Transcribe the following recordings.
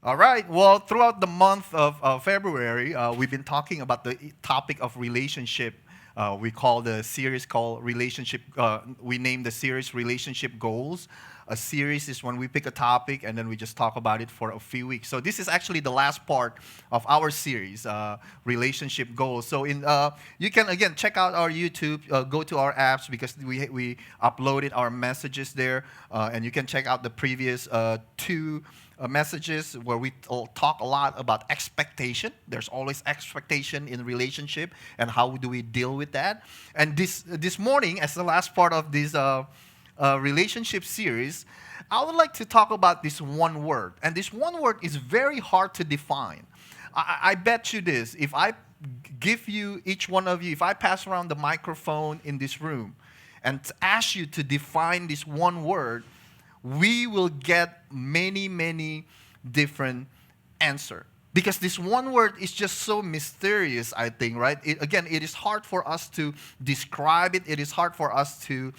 All right. Well, throughout the month of February, we've been talking about the topic of relationship. We call the series called Relationship. We named the series Relationship Goals. A series is when we pick a topic and then we just talk about it for a few weeks. So this is actually the last part of our series, Relationship Goals. So you can again check out our YouTube, go to our apps because we uploaded our messages there, and you can check out the previous two messages where we talk a lot about expectation. There's always expectation in relationship, and how do we deal with that? And this morning, as the last part of this relationship series, I would like to talk about this one word, and this one word is very hard to define. I bet you this: if I give you each one of you, if I pass around the microphone in this room, and ask you to define this one word, we will get many different answer, because this one word is just so mysterious, I think, right? It is hard for us to describe it. It is hard for us to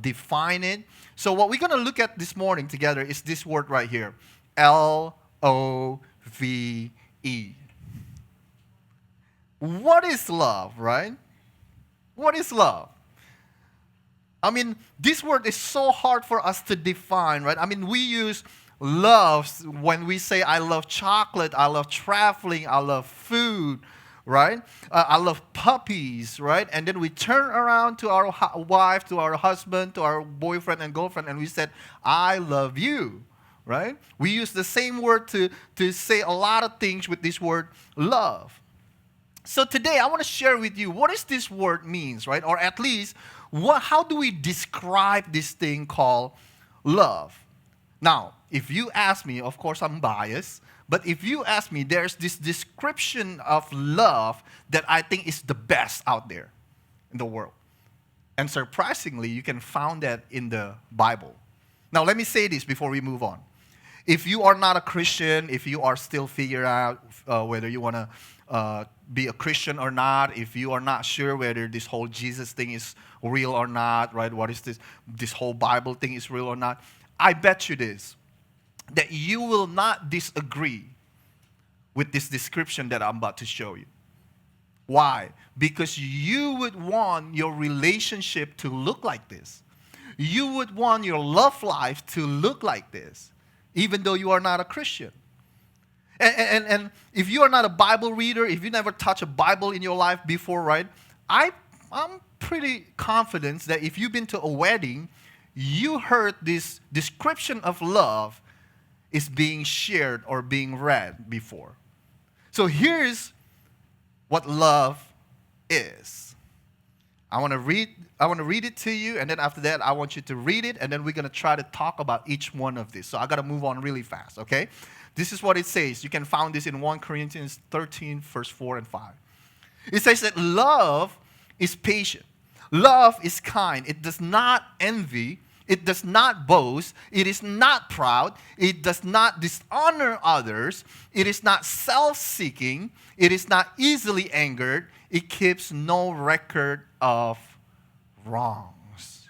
define it. So what we're going to look at this morning together is this word right here, Love. What is love, right? What is love? I mean, this word is so hard for us to define, right? I mean, we use love when we say, I love chocolate, I love traveling, I love food, right? I love puppies, right? And then we turn around to our wife, to our husband, to our boyfriend and girlfriend, and we said, I love you, right? We use the same word to say a lot of things with this word, love. So today, I want to share with you what does this word means, right? Or at least, how do we describe this thing called love? Now, if you ask me, of course I'm biased, but if you ask me, there's this description of love that I think is the best out there in the world. And surprisingly, you can find that in the Bible. Now, let me say this before we move on. If you are not a Christian, if you are still figuring out whether you want to be a Christian or not, if you are not sure whether this whole Jesus thing is real or not, right? What is this whole Bible thing is real or not? I bet you this, that you will not disagree with this description that I'm about to show you. Why? Because you would want your relationship to look like this. You would want your love life to look like this, even though you are not a Christian. And if you are not a Bible reader, if you never touched a Bible in your life before, right? I'm pretty confident that if you've been to a wedding, you heard this description of love is being shared or being read before. So here's what love is. I want to read it to you, and then after that, I want you to read it, and then we're going to try to talk about each one of these. So I got to move on really fast, okay? This is what it says. You can find this in 1 Corinthians 13, verse 4 and 5. It says that love is patient. Love is kind. It does not envy. It does not boast. It is not proud. It does not dishonor others. It is not self-seeking. It is not easily angered. It keeps no record of wrongs.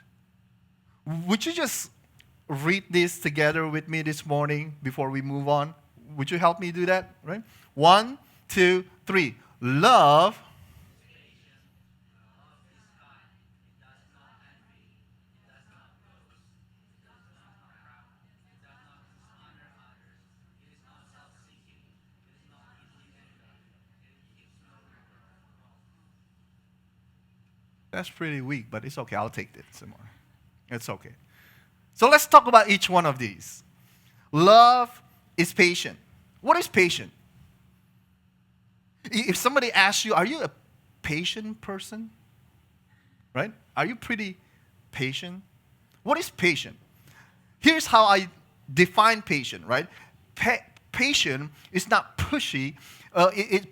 Would you just read this together with me this morning before we move on? Would you help me do that? Right? 1, 2, 3. Love. That's pretty weak, but it's okay. I'll take this some more. It's okay. So let's talk about each one of these. Love is patient. What is patient? If somebody asks you, are you a patient person? Right? Are you pretty patient? What is patient? Here's how I define patient, right? Patient is not pushy.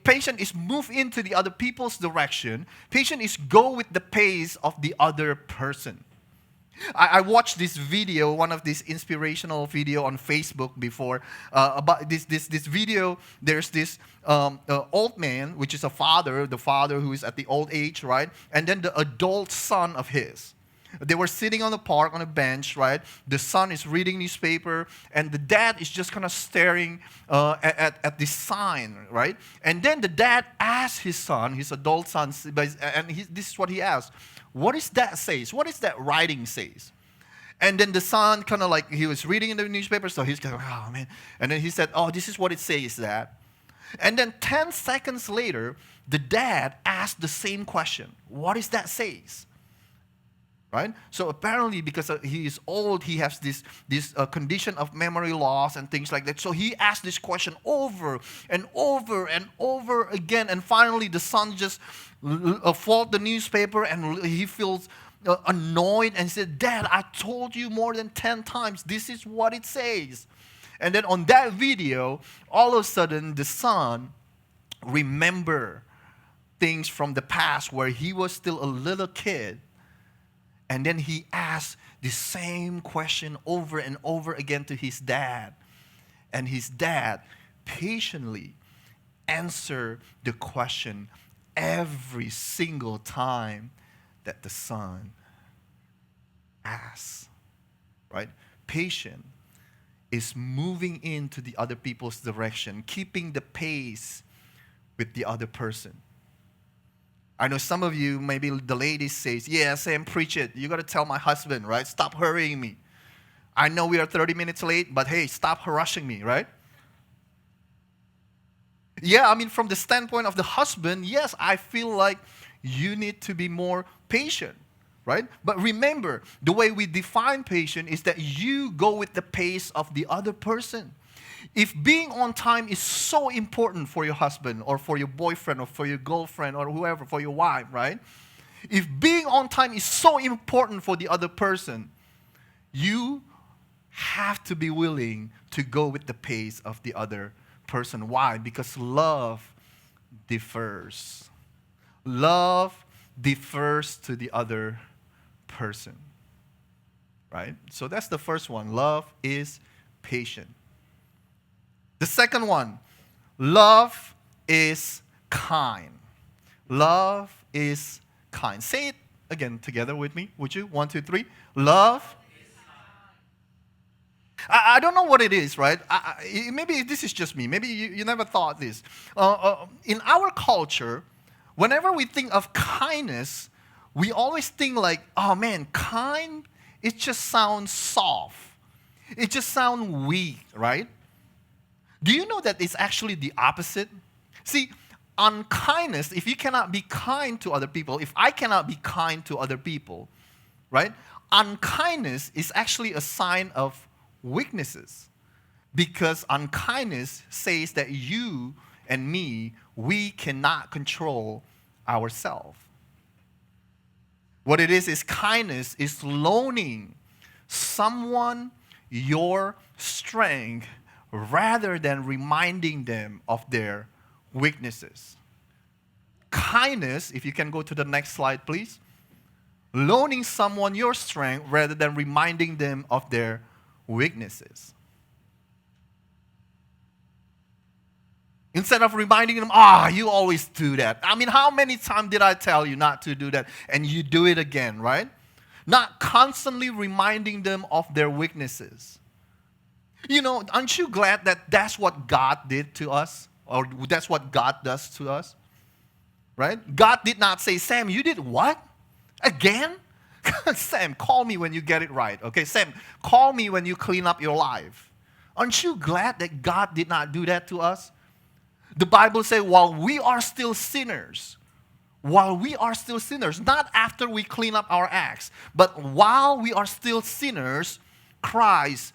Patient is move into the other people's direction. Patient is go with the pace of the other person. I watched this video, one of these inspirational video on Facebook before about this video. There's this old man, which is the father who is at the old age, right? And then the adult son of his. They were sitting on the park on a bench, right? The son is reading newspaper, and the dad is just kind of staring at this sign, right? And then the dad asks his son, his adult son, and this is what he asked: "What is that says? What is that writing says?" And then the son kind of like, he was reading in the newspaper, so he's kind of, oh man. And then he said, "Oh, this is what it says, Dad." And then 10 seconds later, the dad asked the same question: "What is that says?" Right? So apparently, because he is old, he has this condition of memory loss and things like that. So he asked this question over and over and over again. And finally, the son just folded the newspaper, and he feels annoyed and said, "Dad, I told you more than 10 times. This is what it says." And then on that video, all of a sudden, the son remember things from the past where he was still a little kid. And then he asked the same question over and over again to his dad. And his dad patiently answered the question every single time that the son asks. Right? Patient is moving into the other people's direction, keeping the pace with the other person. I know some of you, maybe the ladies says, "Yeah, Sam, preach it. You got to tell my husband, right? Stop hurrying me. I know we are 30 minutes late, but hey, stop rushing me," right? Yeah, I mean, from the standpoint of the husband, yes, I feel like you need to be more patient, right? But remember, the way we define patient is that you go with the pace of the other person. If being on time is so important for your husband or for your boyfriend or for your girlfriend or whoever, for your wife, right? If being on time is so important for the other person, you have to be willing to go with the pace of the other person. Why? Because love differs. Love differs to the other person, right? So that's the first one. Love is patient. The second one, love is kind. Love is kind. Say it again together with me, would you? 1, 2, 3. Love. I don't know what it is, right? Maybe this is just me. Maybe you never thought this. In our culture, whenever we think of kindness, we always think like, oh man, kind, it just sounds soft. It just sounds weak, right? Do you know that it's actually the opposite? See, unkindness, if you cannot be kind to other people, if I cannot be kind to other people, right? Unkindness is actually a sign of weaknesses. Because unkindness says that you and me, we cannot control ourselves. What it is kindness is loaning someone your strength rather than reminding them of their weaknesses. Kindness, if you can go to the next slide, please. Loaning someone your strength rather than reminding them of their weaknesses. Instead of reminding them, you always do that. I mean, how many times did I tell you not to do that? And you do it again, right? Not constantly reminding them of their weaknesses. You know, aren't you glad that that's what God did to us? Or that's what God does to us? Right? God did not say, "Sam, you did what? Again?" "Sam, call me when you get it right." Okay, "Sam, call me when you clean up your life." Aren't you glad that God did not do that to us? The Bible says, while we are still sinners, not after we clean up our acts, but while we are still sinners, Christ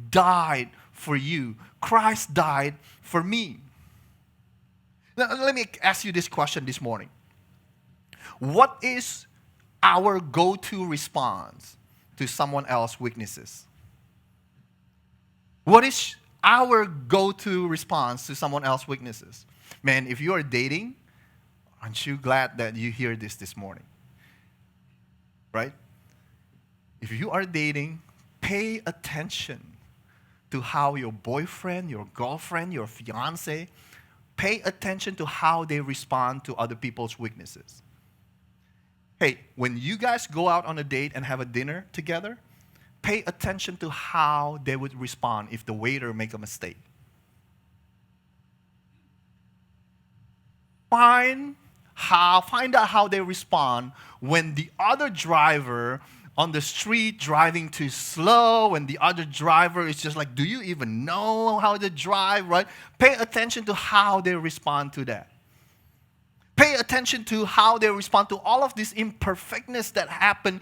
died for you. Christ died for me. Now, let me ask you this question this morning. What is our go-to response to someone else's weaknesses? What is our go-to response to someone else's weaknesses? Man, if you are dating, aren't you glad that you hear this morning? Right? If you are dating, pay attention to how your boyfriend, your girlfriend, your fiance, pay attention to how they respond to other people's weaknesses. Hey, when you guys go out on a date and have a dinner together, pay attention to how they would respond if the waiter make a mistake. Find out how they respond when the other driver on the street driving too slow and the other driver is just like, do you even know how to drive, right? Pay attention to how they respond to that. Pay attention to how they respond to all of this imperfectness that happen,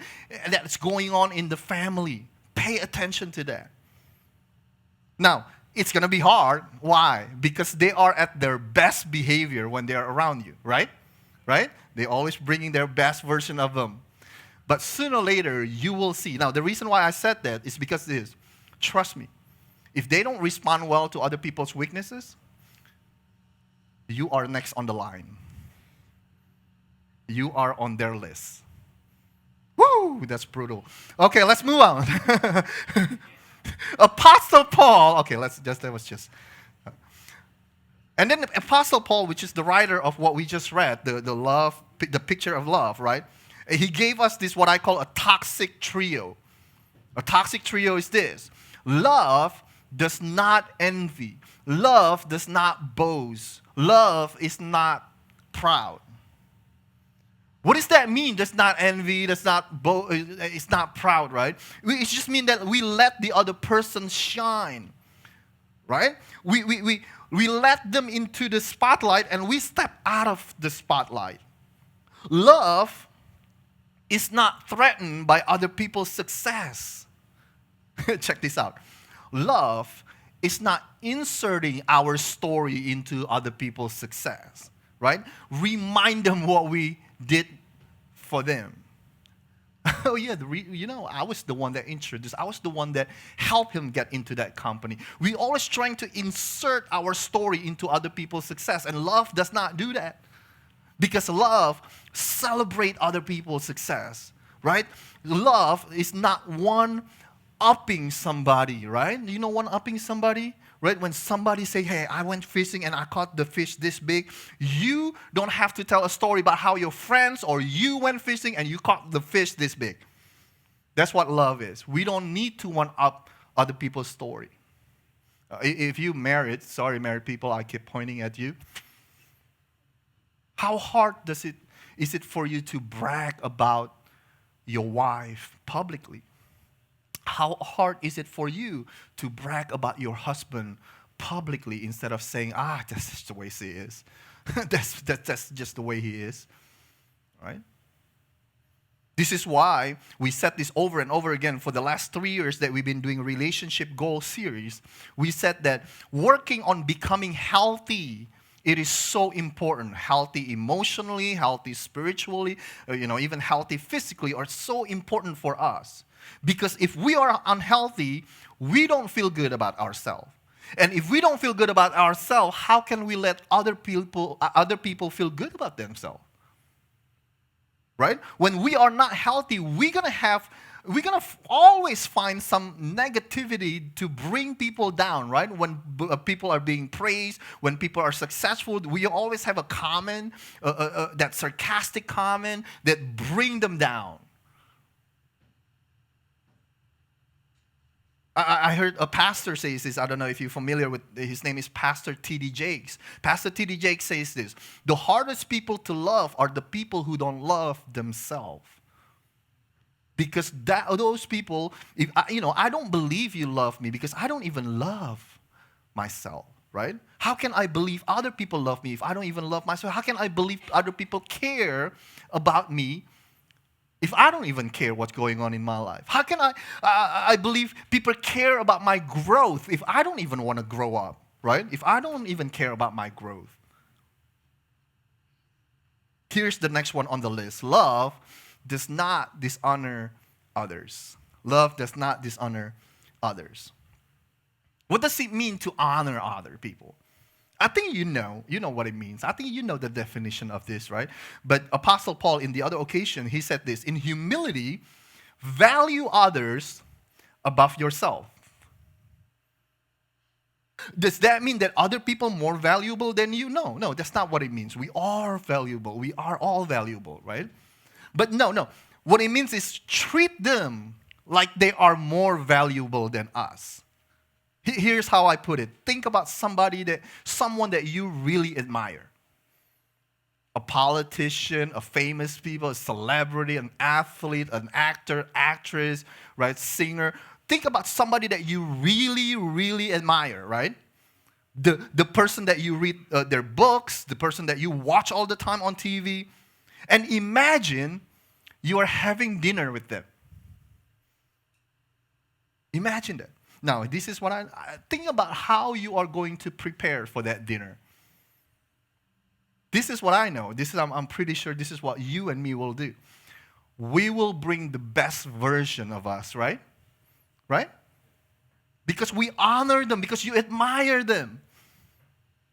that's going on in the family. Pay attention to that. Now, it's going to be hard. Why? Because they are at their best behavior when they are around you, right? Right? They always bringing their best version of them. But sooner or later, you will see. Now, the reason why I said that is because this. Trust me. If they don't respond well to other people's weaknesses, you are next on the line. You are on their list. Woo! That's brutal. Okay, let's move on. Apostle Paul. Okay, that was just. And then Apostle Paul, which is the writer of what we just read, the picture of love, right? He gave us this, what I call a toxic trio. A toxic trio is this: love does not envy. Love does not boast. Love is not proud. What does that mean? Does not envy, it's not proud, right? It just means that we let the other person shine, right? We let them into the spotlight and we step out of the spotlight. Love is not threatened by other people's success. Check this out. Love is not inserting our story into other people's success, right? Remind them what we did for them. Oh yeah, I was the one that introduced. I was the one that helped him get into that company. We always trying to insert our story into other people's success, and love does not do that. Because love celebrate other people's success, right? Love is not one-upping somebody, right? You know one-upping somebody? Right? When somebody say, hey, I went fishing and I caught the fish this big, you don't have to tell a story about how your friends or you went fishing and you caught the fish this big. That's what love is. We don't need to one-up other people's story. If you married, sorry married people, I keep pointing at you. How hard is it for you to brag about your wife publicly? How hard is it for you to brag about your husband publicly instead of saying, that's just the way he is. that's just the way he is, right? This is why we said this over and over again for the last 3 years that we've been doing Relationship Goal series. We said that working on becoming healthy, it is so important. Healthy emotionally, healthy spiritually, even healthy physically are so important for us. Because if we are unhealthy, we don't feel good about ourselves. And if we don't feel good about ourselves, how can we let other people feel good about themselves? Right? When we are not healthy, we're gonna always find some negativity to bring people down, right? When people are being praised, when people are successful, we always have a comment, that sarcastic comment that bring them down. I heard a pastor say this. I don't know if you're familiar with, his name is Pastor T.D. Jakes. Pastor T.D. Jakes says this: the hardest people to love are the people who don't love themselves. Because those people, I don't believe you love me because I don't even love myself, right? How can I believe other people love me if I don't even love myself? How can I believe other people care about me if I don't even care what's going on in my life? How can I believe people care about my growth if I don't even want to grow up, right? If I don't even care about my growth. Here's the next one on the list. Love does not dishonor others. Love does not dishonor others. What does it mean to honor other people? I think you know what it means. I think you know the definition of this, right? But Apostle Paul, in the other occasion, he said this: in humility, value others above yourself. Does that mean that other people are more valuable than you? No, that's not what it means. We are valuable. We are all valuable, right? But no. What it means is treat them like they are more valuable than us. Here's how I put it. Think about someone that you really admire. A politician, a famous people, a celebrity, an athlete, an actor, actress, right, singer. Think about somebody that you really, really admire, right? The person that you read their books, the person that you watch all the time on TV. And imagine you are having dinner with them. Imagine that. Now, this is what I think about how you are going to prepare for that dinner. This is what I know. I'm pretty sure this is what you and me will do. We will bring the best version of us, right? Right? Because we honor them, because you admire them.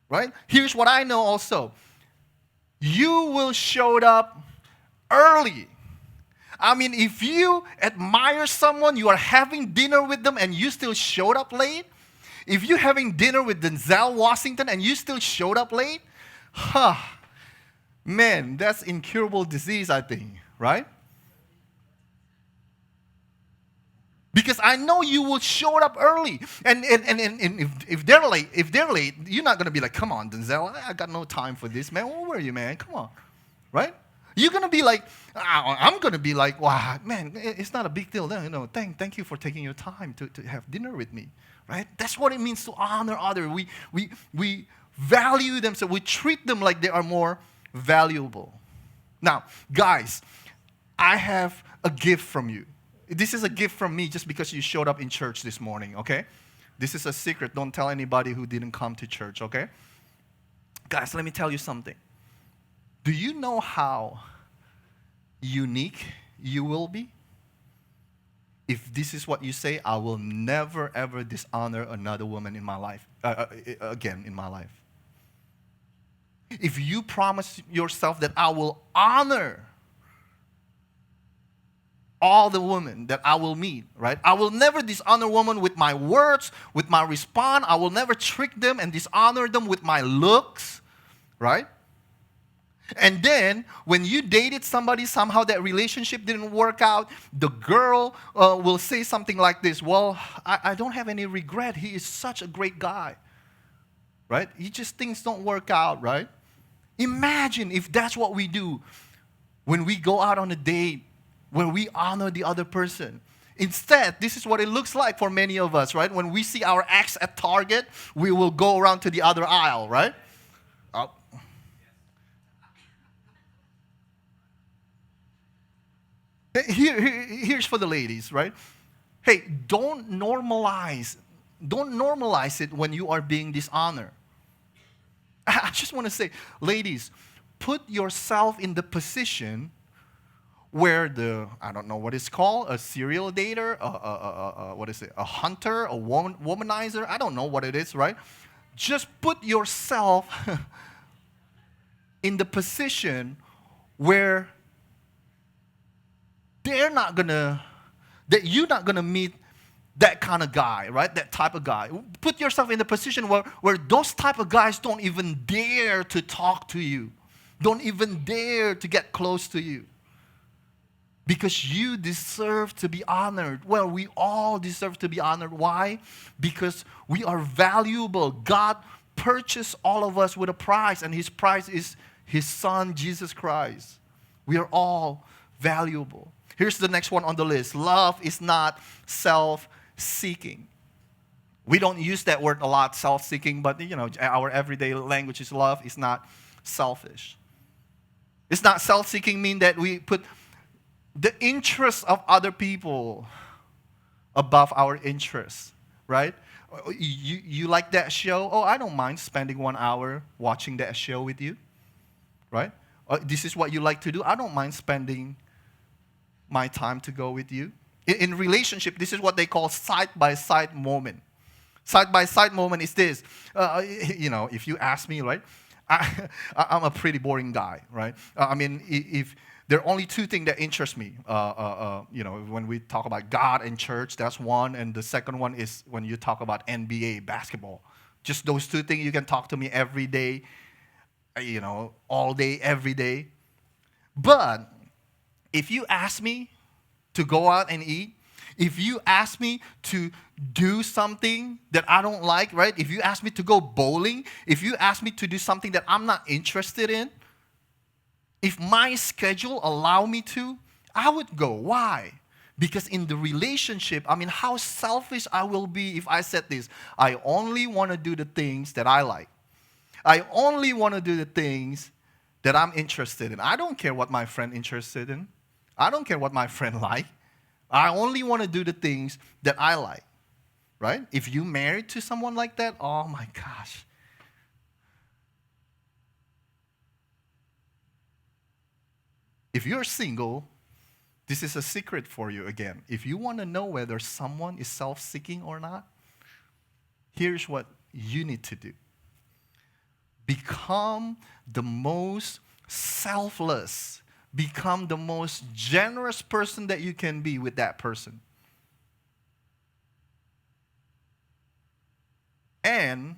Right? Here's what I know also. You will show up early. I mean, if you admire someone, you are having dinner with them and you still showed up late. If you're having dinner with Denzel Washington and you still showed up late, man, that's incurable disease, I think, right? Because I know you will show up early. And if they're late, you're not going to be like, come on, Denzel, I got no time for this, man. Where were you, man? Come on, right? You're going to be like, I'm going to be like, wow, man, it's not a big deal. Thank you for taking your time to have dinner with me, right? That's what it means to honor others. We value them, so we treat them like they are more valuable. Now, guys, I have a gift from you. This is a gift from me just because you showed up in church this morning, okay? This is a secret. Don't tell anybody who didn't come to church, okay? Guys, let me tell you something. Do you know how unique you will be? If this is what you say, I will never, ever dishonor another woman in my life, again in my life. If you promise yourself that I will honor all the women that I will meet, right? I will never dishonor women with my words, with my response. I will never trick them and dishonor them with my looks, right? And then, when you dated somebody, somehow that relationship didn't work out, the girl will say something like this, well, I don't have any regret. He is such a great guy, right? He just things don't work out, right? Imagine if that's what we do when we go out on a date, where we honor the other person. Instead, this is what it looks like for many of us, right? When we see our ex at Target, we will go around to the other aisle, right? Here's for the ladies, right? Hey, don't normalize it when you are being dishonored. I just want to say, ladies, put yourself in the position where I don't know what it's called, a serial dater, what is it, a hunter, a womanizer, I don't know what it is, right? Just put yourself in the position where you're not gonna meet that kind of guy, right? That type of guy. Put yourself in the position where those type of guys don't even dare to talk to you, don't even dare to get close to you. Because you deserve to be honored. Well, we all deserve to be honored. Why? Because we are valuable. God purchased all of us with a price, and His price is His Son, Jesus Christ. We are all valuable. Here's the next one on the list. Love is not self-seeking. We don't use that word a lot, self-seeking, but our everyday language is love is not selfish. It's not self-seeking mean that we put the interests of other people above our interests, right? You like that show? Oh, I don't mind spending 1 hour watching that show with you, right? This is what you like to do. I don't mind spending my time to go with you. In relationship, this is what they call side-by-side moment. Side-by-side moment is this. If you ask me, right? I'm a pretty boring guy, right? If there are only two things that interest me. When we talk about God and church, that's one. And the second one is when you talk about NBA, basketball. Just those two things, you can talk to me every day, all day, every day. But If you ask me to go out and eat, if you ask me to do something that I don't like, right? If you ask me to go bowling, if you ask me to do something that I'm not interested in, if my schedule allow me to, I would go. Why? Because in the relationship, I mean, how selfish I will be if I said this. I only want to do the things that I like. I only want to do the things that I'm interested in. I don't care what my friend interested in. I don't care what my friend like. I only want to do the things that I like. Right? If you married to someone like that, oh my gosh. If you're single, this is a secret for you again. If you want to know whether someone is self-seeking or not, here's what you need to do. Become the most selfless, become the most generous person that you can be with that person. And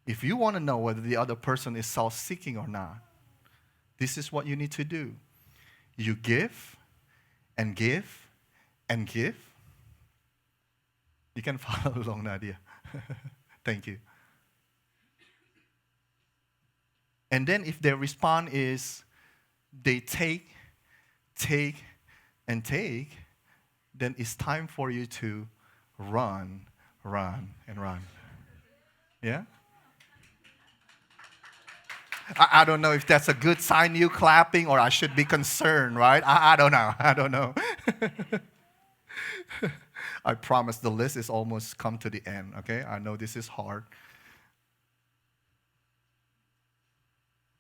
if you want to know whether the other person is self-seeking or not, this is what you need to do. You give and give and give. You can follow along, Nadia. Thank you. And then if their response is they take, and take, then it's time for you to run, and run. Yeah? I don't know if that's a good sign you clapping or I should be concerned, right? I don't know. I don't know. I promise the list is almost come to the end, okay? I know this is hard.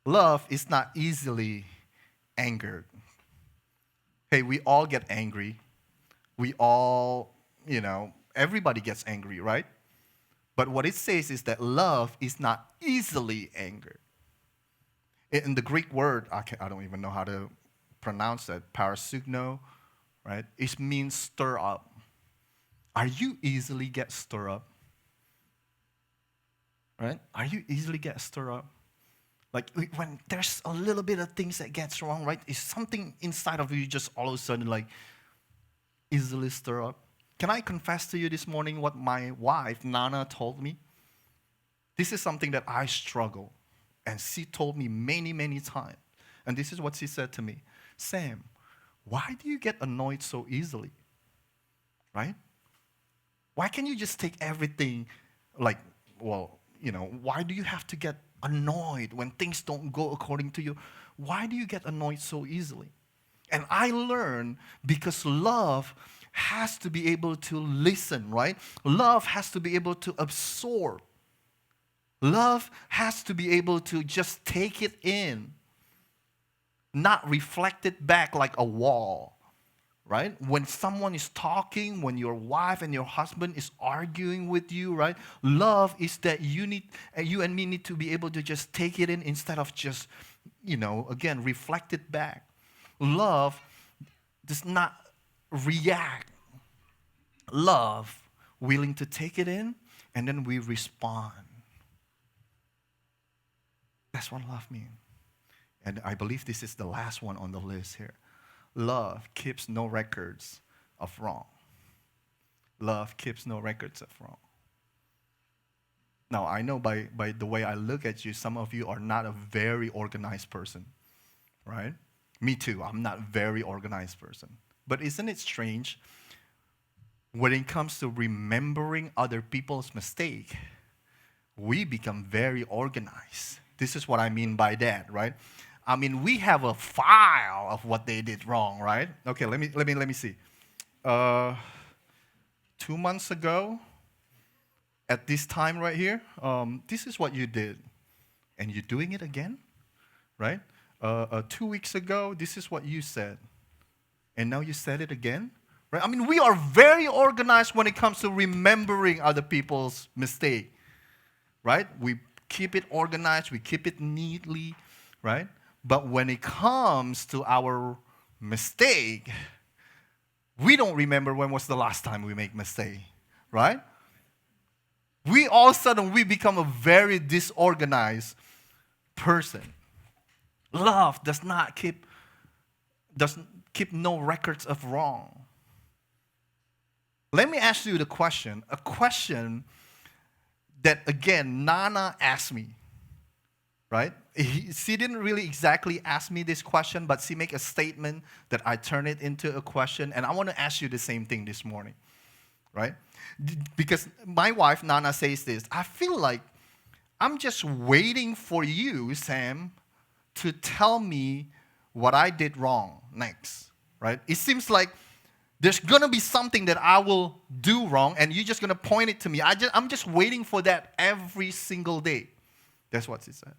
Love is not easily angered. Hey, we all get angry. We all, everybody gets angry, right? But what it says is that love is not easily angered. In the Greek word, I don't even know how to pronounce that, parasugno, right? It means stir up. Are you easily get stirred up? Right? Are you easily get stirred up? Like when there's a little bit of things that gets wrong, right? Is something inside of you just all of a sudden like easily stir up? Can I confess to you this morning what my wife, Nana, told me? This is something that I struggle. And she told me many, many times. And this is what she said to me. Sam, why do you get annoyed so easily? Right? Why can't you just take everything like, why do you have to get annoyed when things don't go according to you? Why do you get annoyed so easily? And I learned because love has to be able to listen, right? Love has to be able to absorb. Love has to be able to just take it in, not reflect it back like a wall, right? When someone is talking, when your wife and your husband is arguing with you, right? Love is that you and me need to be able to just take it in instead of just, again, reflect it back. Love does not react. Love, willing to take it in, and then we respond. That's what love means. And I believe this is the last one on the list here. Love keeps no records of wrong. Love keeps no records of wrong. Now, I know by the way I look at you, some of you are not a very organized person, right? Me too. I'm not a very organized person. But isn't it strange? When it comes to remembering other people's mistake, we become very organized. This is what I mean by that, right? I mean, we have a file of what they did wrong, right? Okay, let me see. 2 months ago, at this time right here, this is what you did, and you're doing it again, right? 2 weeks ago, this is what you said, and now you said it again, right? I mean, we are very organized when it comes to remembering other people's mistake, right? We keep it organized, we keep it neatly, right? But when it comes to our mistake, we don't remember when was the last time we make mistake, right? We all of a sudden, we become a very disorganized person. Love does not keep does keep no records of wrong. Let me ask you the question, a question that, again, Nana asked me, right? She didn't really exactly ask me this question, but she made a statement that I turn it into a question, and I want to ask you the same thing this morning, right? Because my wife, Nana, says this, I feel like I'm just waiting for you, Sam, to tell me what I did wrong next, right? It seems like there's going to be something that I will do wrong, and you're just going to point it to me. I'm just waiting for that every single day. That's what she said.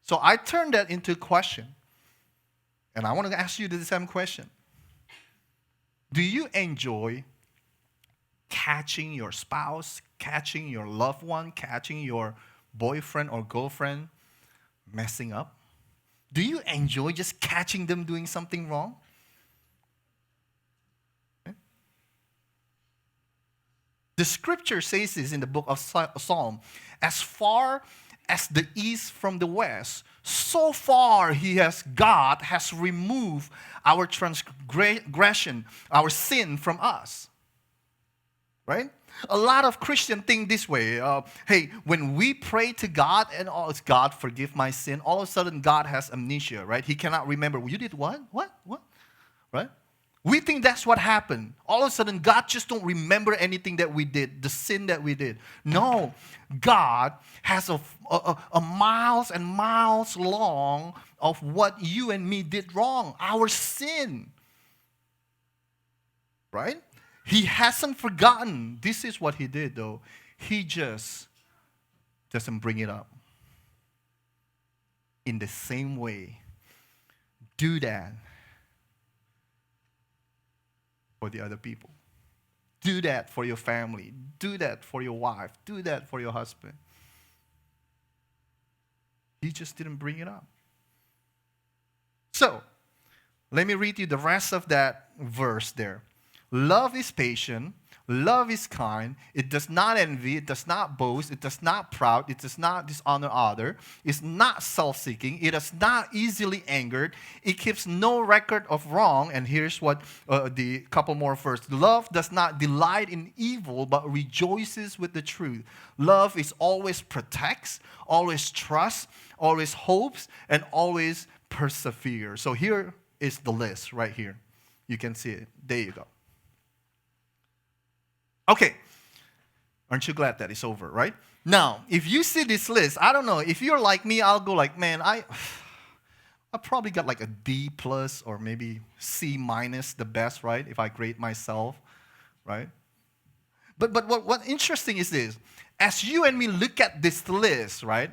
So I turned that into a question. And I want to ask you the same question. Do you enjoy catching your spouse, catching your loved one, catching your boyfriend or girlfriend messing up? Do you enjoy just catching them doing something wrong? The scripture says this in the book of Psalm, as far as the east from the west, so far God has removed our transgression, our sin from us. Right? A lot of Christians think this way. Hey, when we pray to God and God forgive my sin, all of a sudden God has amnesia, right? He cannot remember. You did what? What? Right? We think that's what happened. All of a sudden, God just don't remember anything that we did, the sin that we did. No, God has a miles and miles long of what you and me did wrong, our sin. Right? He hasn't forgotten. This is what he did, though. He just doesn't bring it up. In the same way, do that for the other people. Do that for your family. Do that for your wife. Do that for your husband. He just didn't bring it up. So, let me read you the rest of that verse there. Love is patient. Love is kind. It does not envy. It does not boast. It does not proud. It does not dishonor other. It's not self-seeking. It is not easily angered. It keeps no record of wrong. And here's what the couple more verses. Love does not delight in evil, but rejoices with the truth. Love is always protects, always trusts, always hopes, and always perseveres. So here is the list right here. You can see it. There you go. Okay, aren't you glad that it's over, right? Now, if you see this list, I don't know, if you're like me, I'll go like, man, I probably got like a D plus or maybe C minus, the best, right? If I grade myself, right? But what interesting is this, as you and me look at this list, right?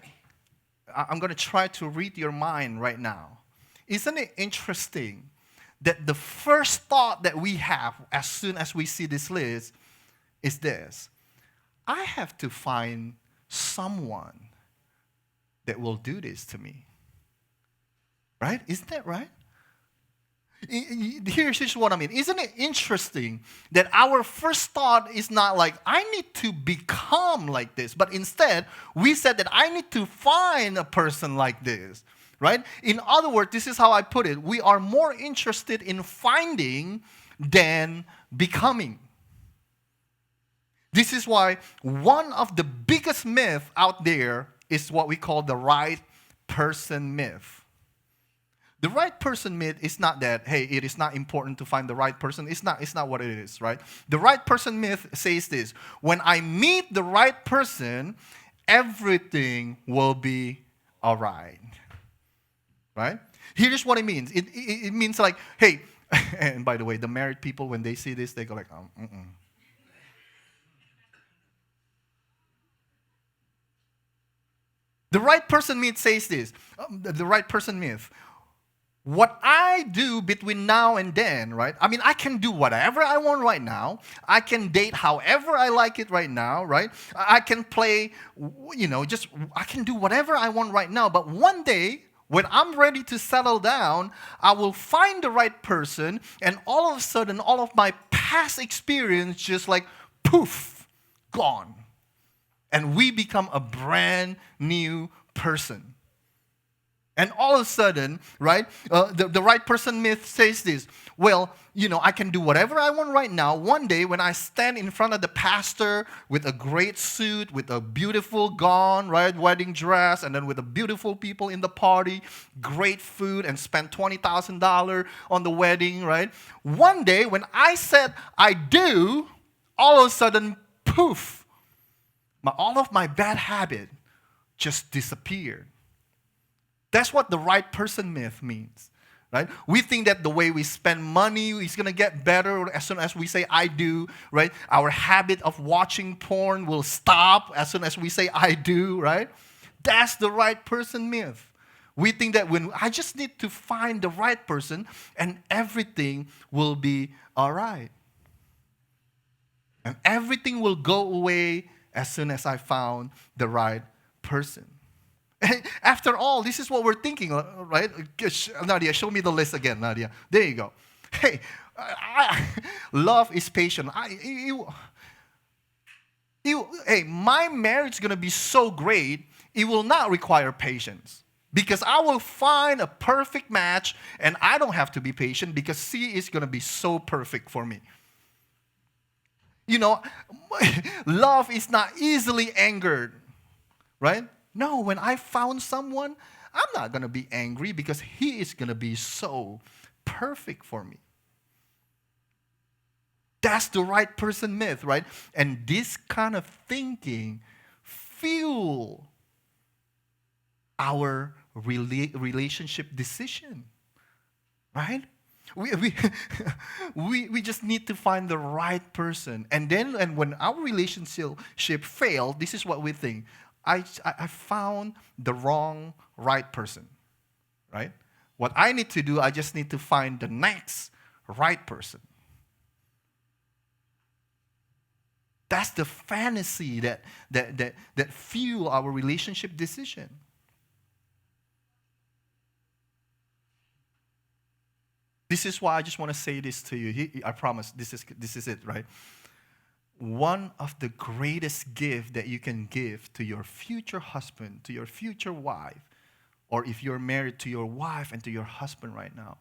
I'm going to try to read your mind right now. Isn't it interesting that the first thought that we have as soon as we see this list is this: I have to find someone that will do this to me. Right? Isn't that right? Here's what I mean. Isn't it interesting that our first thought is not like, I need to become like this, but instead, we said that I need to find a person like this. Right? In other words, this is how I put it. We are more interested in finding than becoming. This is why one of the biggest myths out there is what we call the right person myth. The right person myth is not that, hey, it is not important to find the right person. It's not what it is, right? The right person myth says this: when I meet the right person, everything will be all right. Right? Here's what it means. It means like, hey, and by the way, the married people, when they see this, they go like, The right person myth says this. The right person myth. What I do between now and then, right? I mean, I can do whatever I want right now. I can date however I like it right now, right? I can play, I can do whatever I want right now. But one day, when I'm ready to settle down, I will find the right person, and all of a sudden, all of my past experience just like, poof, gone. And we become a brand new person. And all of a sudden, right, the right person myth says this. Well, I can do whatever I want right now. One day when I stand in front of the pastor with a great suit, with a beautiful gown, right, wedding dress, and then with the beautiful people in the party, great food, and spend $20,000 on the wedding, right? One day when I said I do, all of a sudden, poof, all of my bad habit just disappeared. That's what the right person myth means, right? We think that the way we spend money is going to get better as soon as we say I do, right? Our habit of watching porn will stop as soon as we say I do, right? That's the right person myth. We think that when I just need to find the right person and everything will be all right. And everything will go away as soon as I found the right person. After all, this is what we're thinking, right? Nadia, show me the list again, Nadia. There you go. Hey, love is patient. Hey, my marriage is going to be so great, it will not require patience. Because I will find a perfect match, and I don't have to be patient because she is going to be so perfect for me. Love is not easily angered, right? No, when I found someone, I'm not going to be angry because he is going to be so perfect for me. That's the right person myth, right? And this kind of thinking fuel our relationship decision, right? We just need to find the right person. And when our relationship failed, this is what we think. I found the wrong right person, right? What I need to do, I just need to find the next right person. That's the fantasy that fuel our relationship decision. This is why I just want to say this to you. I promise this is it, right? One of the greatest gifts that you can give to your future husband, to your future wife, or if you're married to your wife and to your husband right now,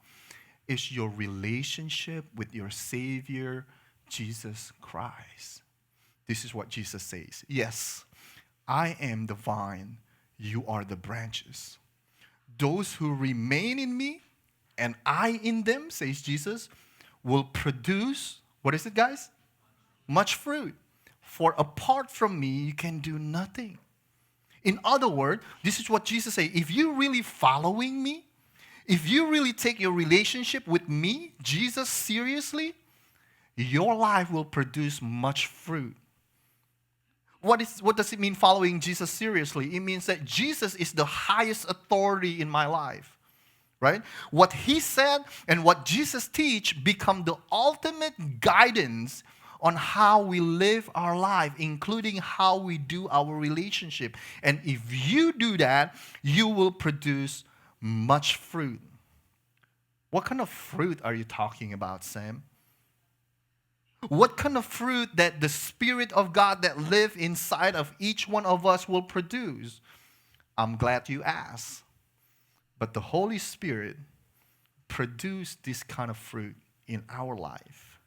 is your relationship with your Savior, Jesus Christ. This is what Jesus says. Yes, I am the vine, you are the branches. Those who remain in me and I in them, says Jesus, will produce, what is it, guys? Much fruit. For apart from me, you can do nothing. In other words, this is what Jesus says. If you're really following me, if you really take your relationship with me, Jesus, seriously, your life will produce much fruit. What does it mean following Jesus seriously? It means that Jesus is the highest authority in my life. Right? What he said and what Jesus teach become the ultimate guidance on how we live our life, including how we do our relationship. And if you do that, you will produce much fruit. What kind of fruit are you talking about, Sam? What kind of fruit that the Spirit of God that lives inside of each one of us will produce? I'm glad you asked. But the Holy Spirit produced this kind of fruit in our life.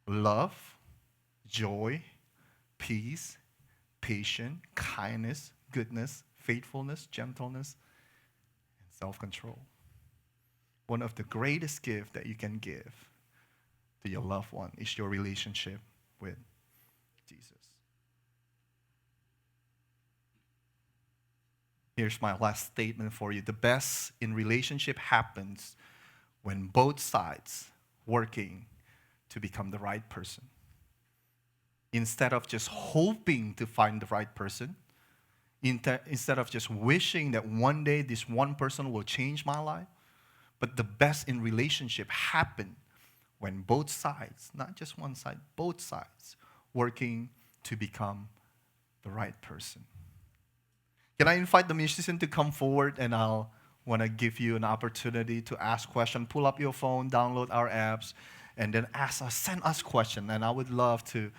Love, joy, peace, patience, kindness, goodness, faithfulness, gentleness, and self-control. One of the greatest gifts that you can give to your loved one is your relationship with Jesus. Here's my last statement for you. The best in relationship happens when both sides working to become the right person. Instead of just hoping to find the right person, instead of just wishing that one day this one person will change my life, but the best in relationship happen when both sides, not just one side, both sides working to become the right person. Can I invite the musician to come forward, and I'll want to give you an opportunity to ask questions. Pull up your phone, download our apps, and then send us questions, and I would love to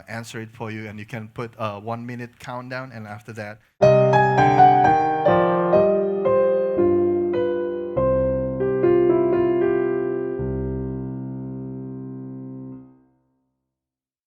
answer it for you. And you can put a 1 minute countdown, and after that.